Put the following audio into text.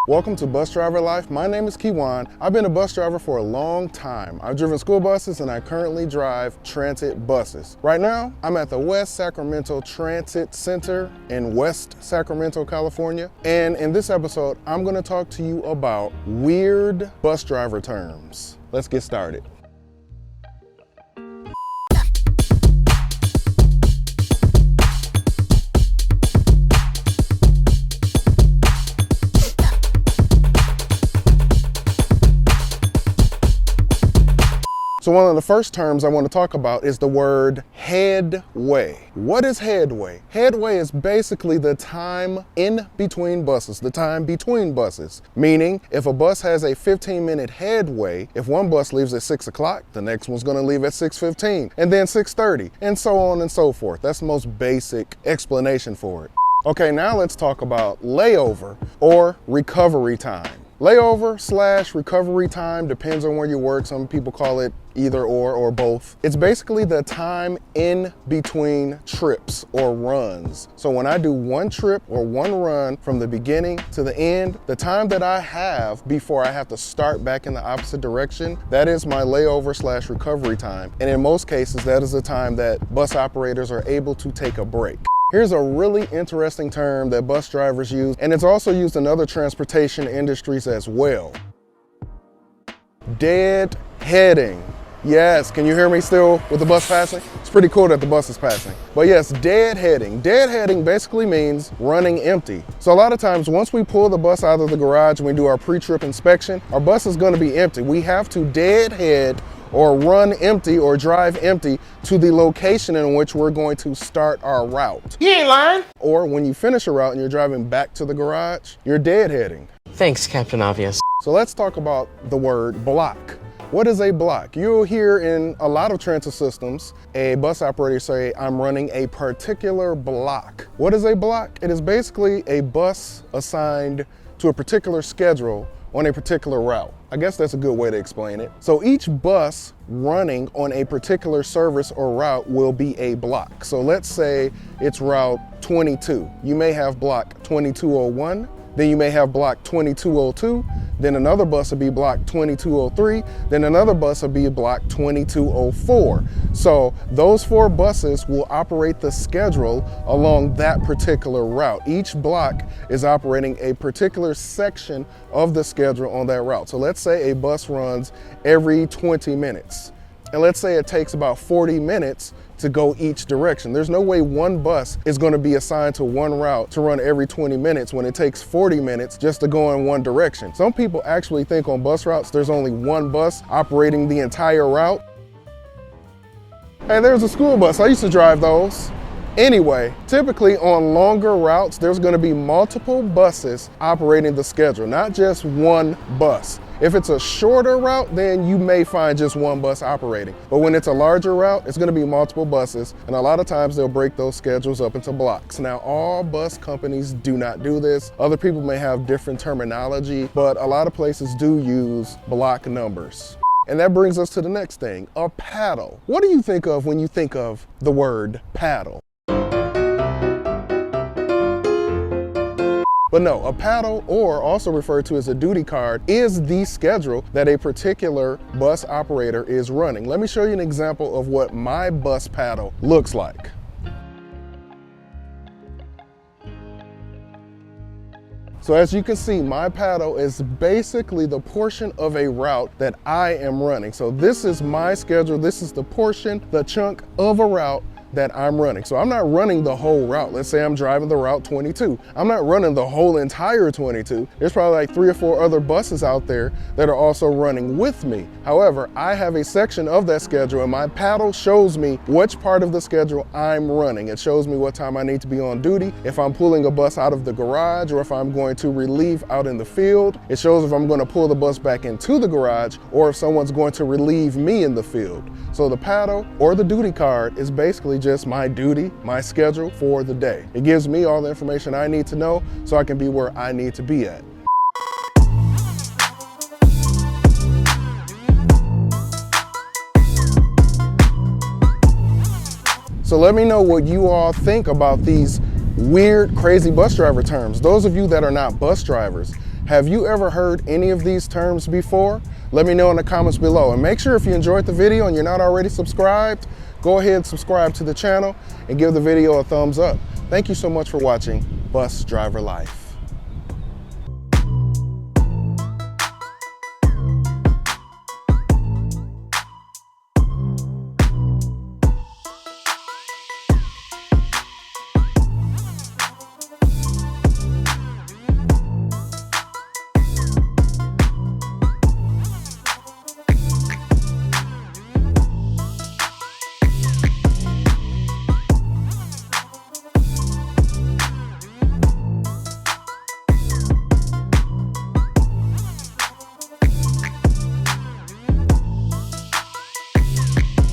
Welcome to Bus Driver Life. My name is Kiwan. I've been a bus driver for a long time. I've driven school buses and I currently drive transit buses. Right now, I'm at the West Sacramento Transit Center in West Sacramento, California. And in this episode, I'm gonna talk to you about weird bus driver terms. Let's get started. So one of the first terms I want to talk about is the word headway. What is headway? Headway is basically the time in between buses, the time between buses. Meaning, if a bus has a 15-minute headway, if one bus leaves at 6 o'clock, the next one's going to leave at 6:15, and then 6:30, and so on and so forth. That's the most basic explanation for it. Okay, now let's talk about layover or recovery time. Layover / recovery time depends on where you work. Some people call it either or both. It's basically the time in between trips or runs. So when I do one trip or one run from the beginning to the end, the time that I have before I have to start back in the opposite direction, that is my layover / recovery time. And in most cases, that is the time that bus operators are able to take a break. Here's a really interesting term that bus drivers use, and it's also used in other transportation industries as well. Deadheading. Yes, can you hear me still with the bus passing? It's pretty cool that the bus is passing. But yes, deadheading. Deadheading basically means running empty. So a lot of times once we pull the bus out of the garage and we do our pre-trip inspection, our bus is going to be empty. We have to deadhead or run empty or drive empty to the location in which we're going to start our route. You ain't lying. Or when you finish a route and you're driving back to the garage, you're deadheading. Thanks, Captain Obvious. So let's talk about the word block. What is a block? You'll hear in a lot of transit systems, a bus operator say, I'm running a particular block. What is a block? It is basically a bus assigned to a particular schedule on a particular route. I guess that's a good way to explain it. So each bus running on a particular service or route will be a block. So let's say it's route 22. You may have block 2201, then you may have block 2202, then another bus will be block 2203, then another bus will be block 2204. So those 4 buses will operate the schedule along that particular route. Each block is operating a particular section of the schedule on that route. So let's say a bus runs every 20 minutes. And let's say it takes about 40 minutes to go each direction. There's no way one bus is going to be assigned to one route to run every 20 minutes when it takes 40 minutes just to go in one direction. Some people actually think on bus routes there's only one bus operating the entire route. Hey, there's a school bus. I used to drive those. Anyway, typically on longer routes, there's going to be multiple buses operating the schedule, not just one bus. If it's a shorter route, then you may find just one bus operating. But when it's a larger route, it's going to be multiple buses. And a lot of times they'll break those schedules up into blocks. Now, all bus companies do not do this. Other people may have different terminology, but a lot of places do use block numbers. And that brings us to the next thing, a paddle. What do you think of when you think of the word paddle? But no, a paddle, or also referred to as a duty card, is the schedule that a particular bus operator is running. Let me show you an example of what my bus paddle looks like. So as you can see, my paddle is basically the portion of a route that I am running. So this is my schedule. This is the portion, the chunk of a route that I'm running. So I'm not running the whole route. Let's say I'm driving the route 22. I'm not running the whole entire 22. There's probably like 3 or 4 other buses out there that are also running with me. However, I have a section of that schedule and my paddle shows me which part of the schedule I'm running. It shows me what time I need to be on duty, if I'm pulling a bus out of the garage or if I'm going to relieve out in the field. It shows if I'm going to pull the bus back into the garage or if someone's going to relieve me in the field. So the paddle or the duty card is basically just my duty, my schedule for the day. It gives me all the information I need to know so I can be where I need to be at. So let me know what you all think about these weird, crazy bus driver terms. Those of you that are not bus drivers, Have you ever heard any of these terms before? Let me know in the comments below. And make sure if you enjoyed the video and you're not already subscribed, go ahead and subscribe to the channel and give the video a thumbs up. Thank you so much for watching Bus Driver Life.